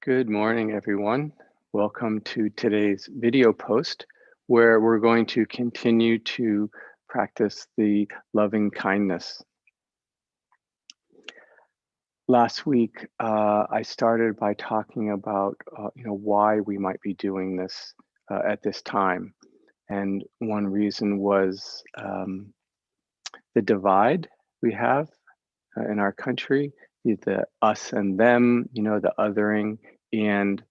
Good morning, everyone. Welcome to today's video post, where we're going to continue to practice the loving kindness. Last week, I started by talking about why we might be doing this at this time. And one reason was the divide we have in our country, the us and them, the othering, and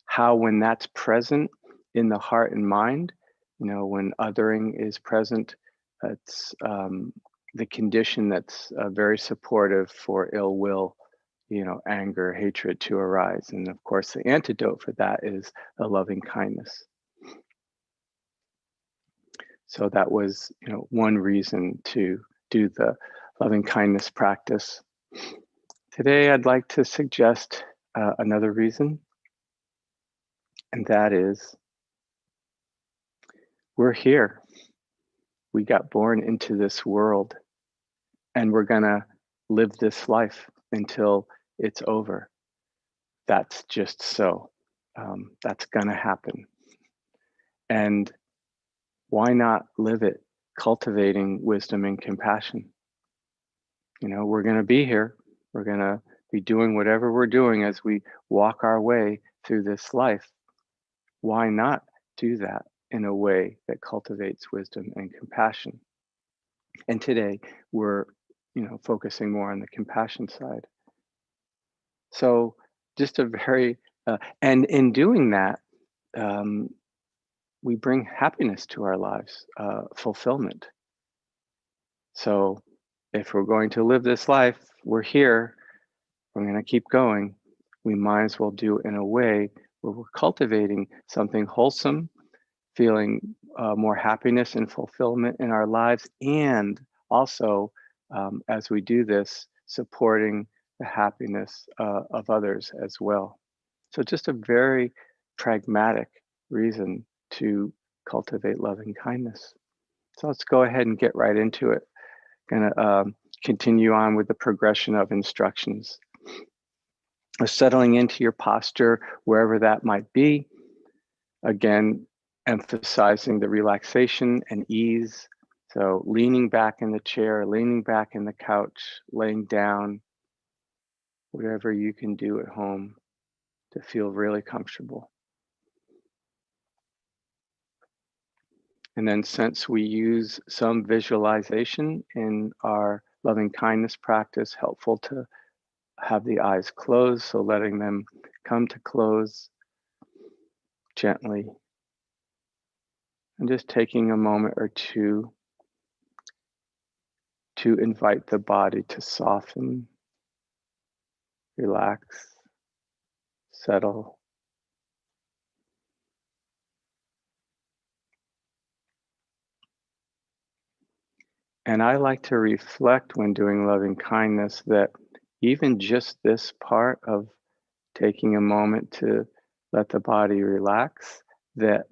how when that's present in the heart and mind, when othering is present, it's the condition that's very supportive for ill will, anger, hatred to arise. And of course, the antidote for that is a loving kindness. So that was, one reason to do the loving kindness practice. Today, I'd like to suggest another reason, and that is we're here. We got born into this world, and we're gonna live this life until it's over. That's just so. That's gonna happen. And why not live it cultivating wisdom and compassion? We're gonna be here. We're gonna be doing whatever we're doing as we walk our way through this life. Why not do that in a way that cultivates wisdom and compassion? And today we're, focusing more on the compassion side. So just a very, and in doing that, we bring happiness to our lives, fulfillment. So if we're going to live this life, we're here, we're going to keep going, we might as well do it in a way where we're cultivating something wholesome, feeling more happiness and fulfillment in our lives, and also, as we do this, supporting the happiness of others as well. So just a very pragmatic reason to cultivate loving kindness. So let's go ahead and get right into it. Gonna continue on with the progression of instructions. Settling into your posture, wherever that might be. Again, emphasizing the relaxation and ease. So leaning back in the chair, leaning back in the couch, laying down, whatever you can do at home to feel really comfortable. And then, since we use some visualization in our loving kindness practice, helpful to have the eyes closed, so letting them come to close gently. And just taking a moment or two to invite the body to soften, relax, settle. And I like to reflect when doing loving kindness that even just this part of taking a moment to let the body relax, that,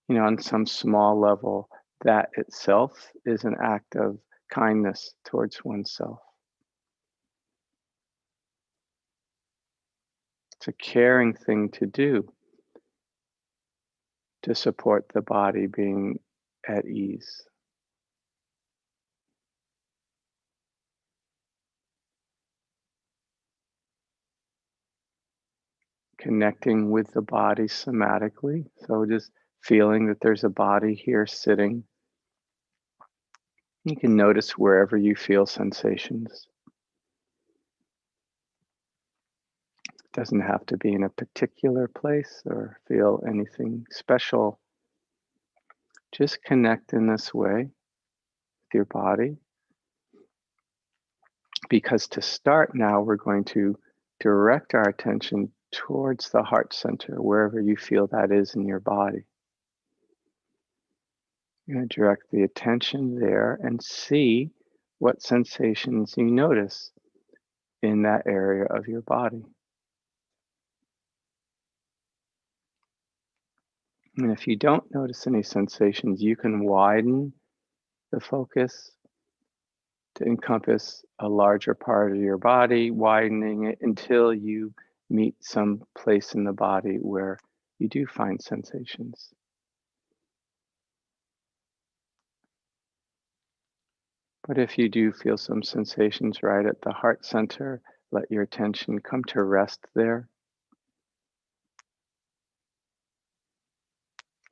on some small level, that itself is an act of kindness towards oneself. It's a caring thing to do to support the body being at ease. Connecting with the body somatically. So just feeling that there's a body here sitting. You can notice wherever you feel sensations. It doesn't have to be in a particular place or feel anything special. Just connect in this way with your body. Because to start now, we're going to direct our attention towards the heart center, wherever you feel that is in your body. You're going to direct the attention there and see what sensations you notice in that area of your body. And if you don't notice any sensations, you can widen the focus to encompass a larger part of your body, widening it until you meet some place in the body where you do find sensations. But if you do feel some sensations right at the heart center, let your attention come to rest there.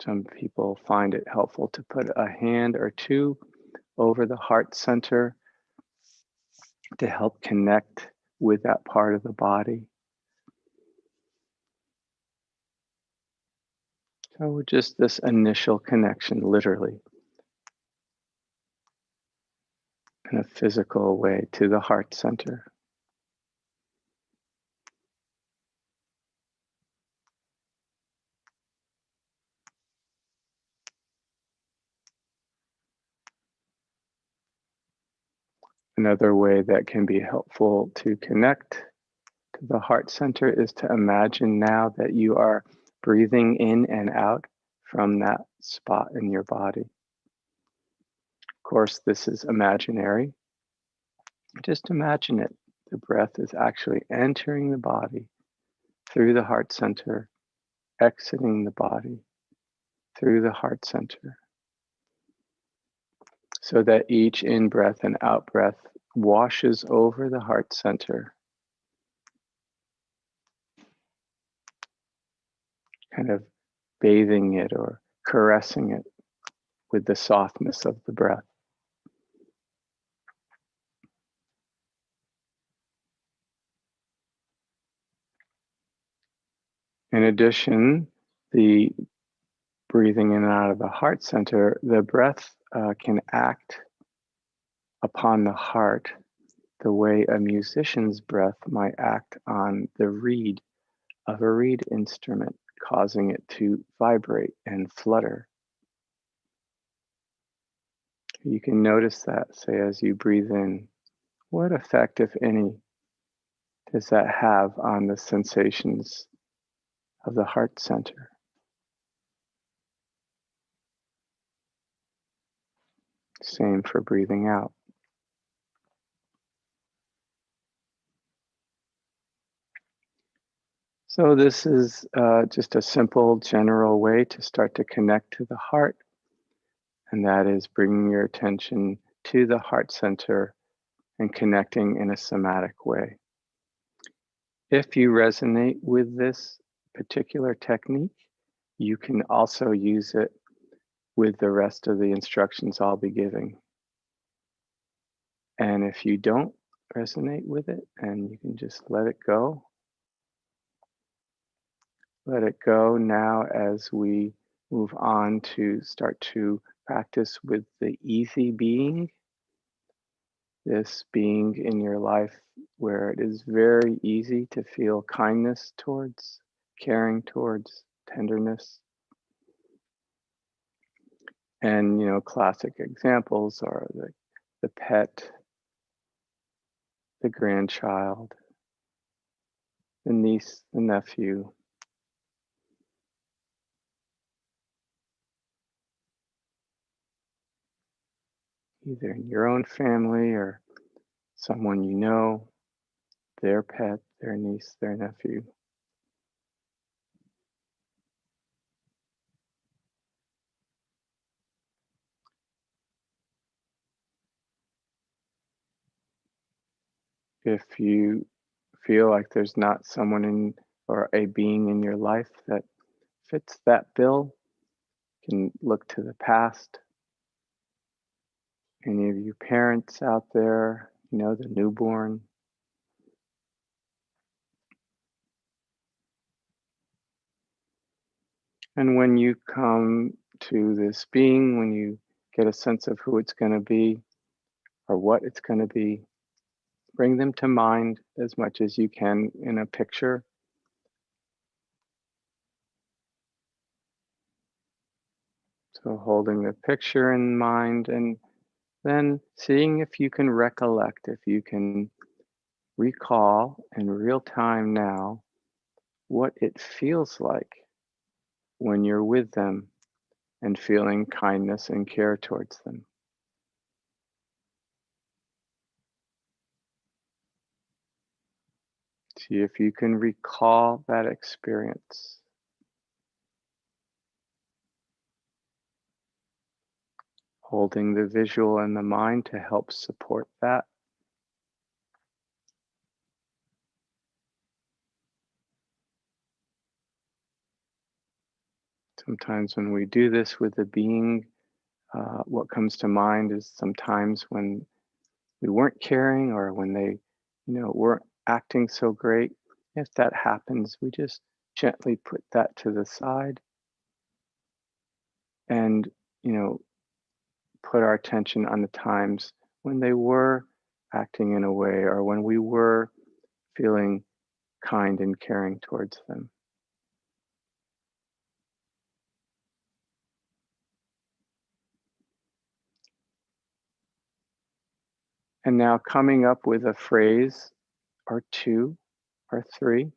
Some people find it helpful to put a hand or two over the heart center to help connect with that part of the body. So just this initial connection, literally, in a physical way to the heart center. Another way that can be helpful to connect to the heart center is to imagine now that you are breathing in and out from that spot in your body. Of course, this is imaginary. Just imagine it. The breath is actually entering the body through the heart center, exiting the body through the heart center, so that each in-breath and out-breath washes over the heart center, kind of bathing it or caressing it with the softness of the breath. In addition, the breathing in and out of the heart center, the breath can act upon the heart the way a musician's breath might act on the reed of a reed instrument, causing it to vibrate and flutter. You can notice that, say, as you breathe in, what effect, if any, does that have on the sensations of the heart center? Same for breathing out. So this is just a simple general way to start to connect to the heart, and that is bringing your attention to the heart center and connecting in a somatic way. If you resonate with this particular technique, you can also use it with the rest of the instructions I'll be giving. And if you don't resonate with it, and you can just let it go. Let it go now as we move on to start to practice with the easy being, this being in your life where it is very easy to feel kindness towards, caring towards, tenderness. And, classic examples are the pet, the grandchild, the niece, the nephew. Either in your own family or someone you know, their pet, their niece, their nephew. If you feel like there's not someone in or a being in your life that fits that bill, you can look to the past. Any of you parents out there, the newborn. And when you come to this being, when you get a sense of who it's going to be or what it's going to be, bring them to mind as much as you can in a picture. So holding the picture in mind and then seeing if you can recollect, if you can recall in real time now what it feels like when you're with them and feeling kindness and care towards them. See if you can recall that experience. Holding the visual in the mind to help support that. Sometimes when we do this with a being, what comes to mind is sometimes when we weren't caring or when they, weren't acting so great. If that happens, we just gently put that to the side and, you know, put our attention on the times when they were acting in a way or when we were feeling kind and caring towards them. And now coming up with a phrase or two or three,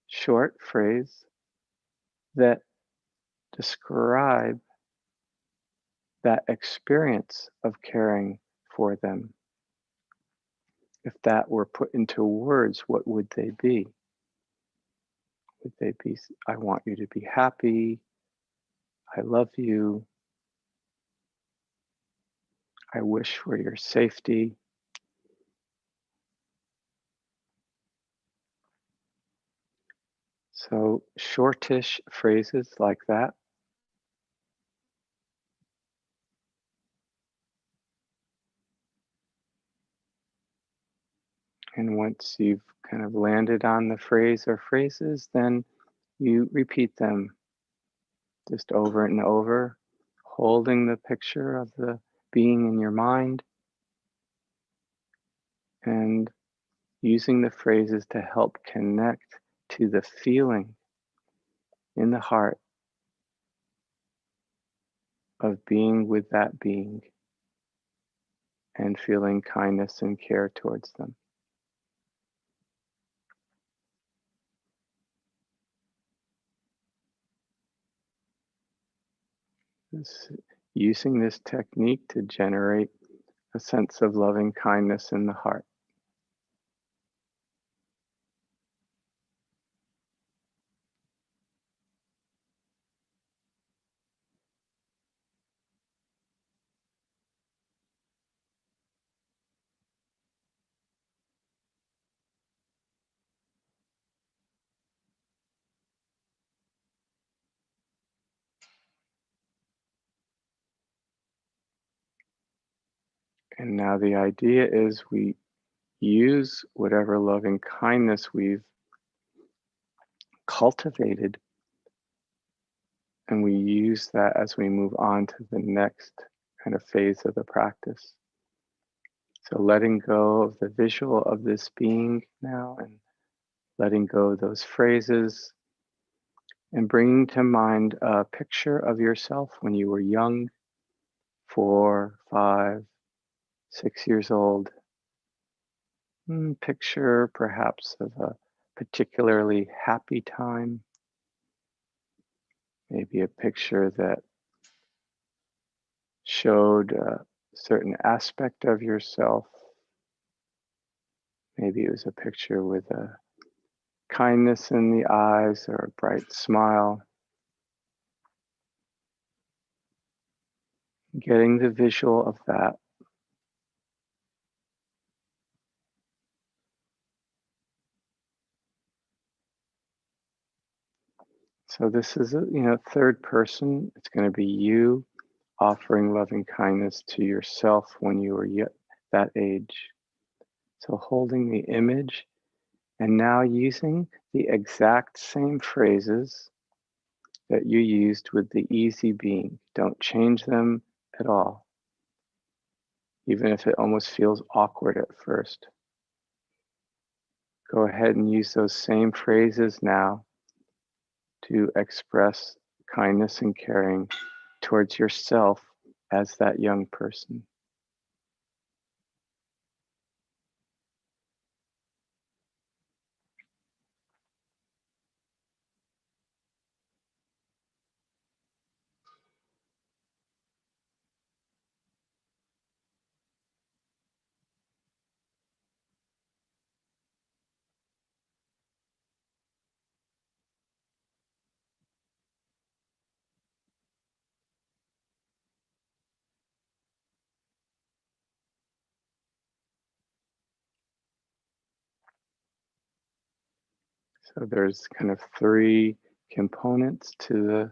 short phrase that describe that experience of caring for them. If that were put into words, what would they be? Would they be, I want you to be happy, I love you, I wish for your safety? So shortish phrases like that. And once you've kind of landed on the phrase or phrases, then you repeat them just over and over, holding the picture of the being in your mind and using the phrases to help connect to the feeling in the heart of being with that being and feeling kindness and care towards them. This, using this technique to generate a sense of loving kindness in the heart. And now the idea is we use whatever loving kindness we've cultivated, and we use that as we move on to the next kind of phase of the practice. So letting go of the visual of this being now and letting go of those phrases and bringing to mind a picture of yourself when you were young, 4, 5, 6 years old. Picture perhaps of a particularly happy time, maybe a picture that showed a certain aspect of yourself. Maybe it was a picture with a kindness in the eyes or a bright smile. Getting the visual of that. So this is a third person. It's going to be you offering loving kindness to yourself when you were yet that age. So holding the image and now using the exact same phrases that you used with the easy being. Don't change them at all, even if it almost feels awkward at first. Go ahead and use those same phrases now to express kindness and caring towards yourself as that young person. So there's kind of three components to the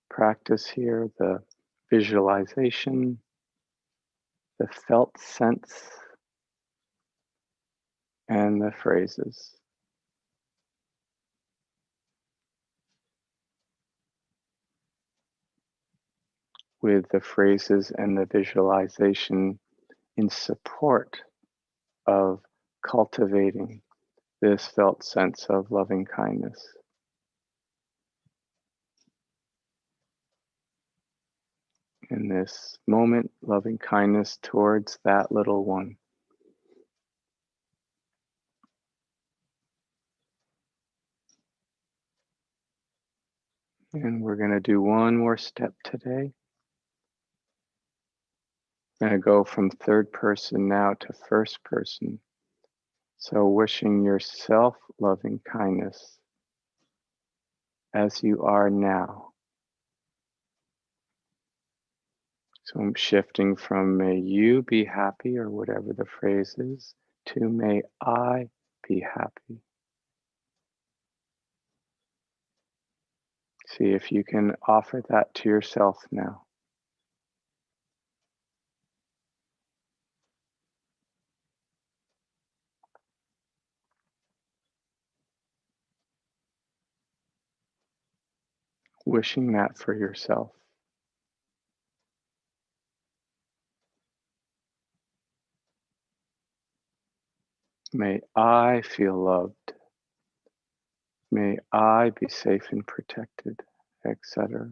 practice here: the visualization, the felt sense, and the phrases. With the phrases and the visualization in support of cultivating this felt sense of loving kindness. In this moment, loving kindness towards that little one. And we're going to do one more step today. We're going to go from third person now to first person. So wishing yourself loving kindness as you are now. So I'm shifting from may you be happy, or whatever the phrase is, to may I be happy. See if you can offer that to yourself now. Wishing that for yourself. May I feel loved. May I be safe and protected, etc.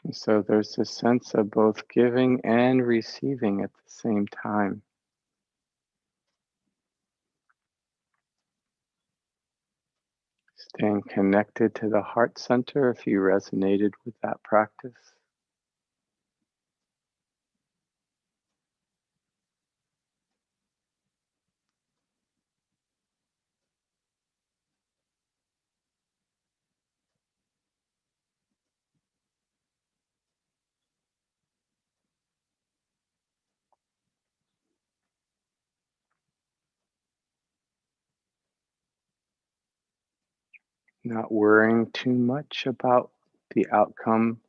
And so there's this sense of both giving and receiving at the same time. Staying connected to the heart center if you resonated with that practice. Not worrying too much about the outcome,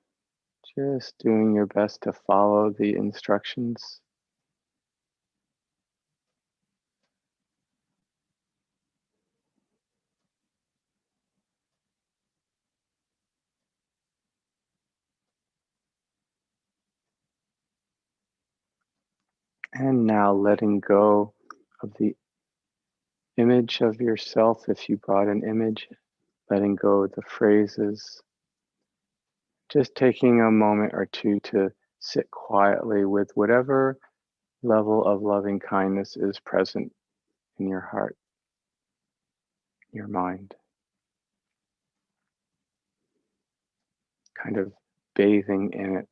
just doing your best to follow the instructions. And now letting go of the image of yourself, if you brought an image, letting go of the phrases, just taking a moment or two to sit quietly with whatever level of loving kindness is present in your heart, your mind, kind of bathing in it.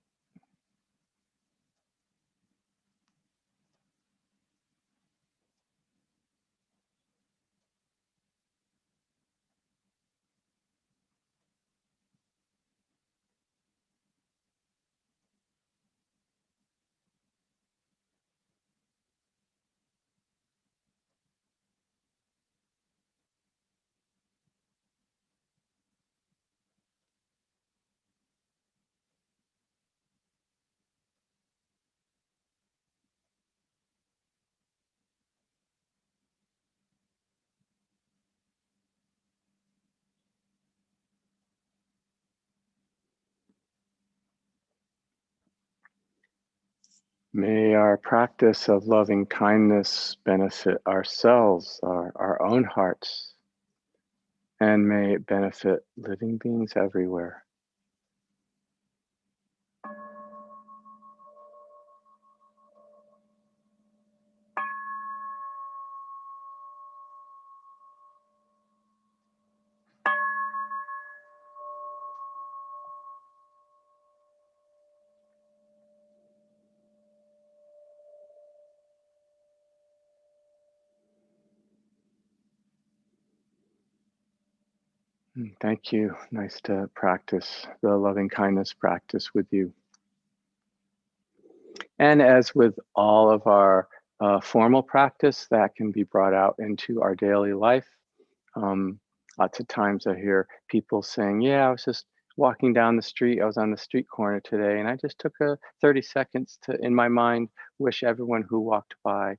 May our practice of loving kindness benefit ourselves, our own hearts, and may it benefit living beings everywhere. Thank you. Nice to practice the loving kindness practice with you. And as with all of our formal practice, that can be brought out into our daily life. Um, Lots of times I hear people saying, yeah, I was just walking down the street. I was on the street corner today, and I just took 30 seconds to, in my mind, wish everyone who walked by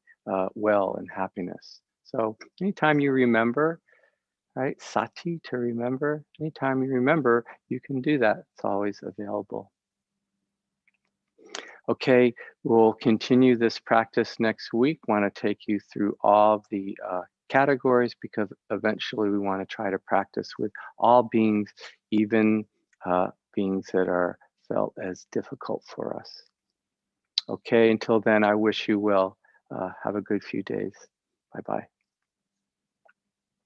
well and happiness. So anytime you remember, right, sati, to remember, anytime you remember, you can do that. It's always available. Okay, we'll continue this practice next week. Want to take you through all of the categories because eventually we want to try to practice with all beings, even beings that are felt as difficult for us. Okay, until then, I wish you well. Have a good few days. Bye-bye.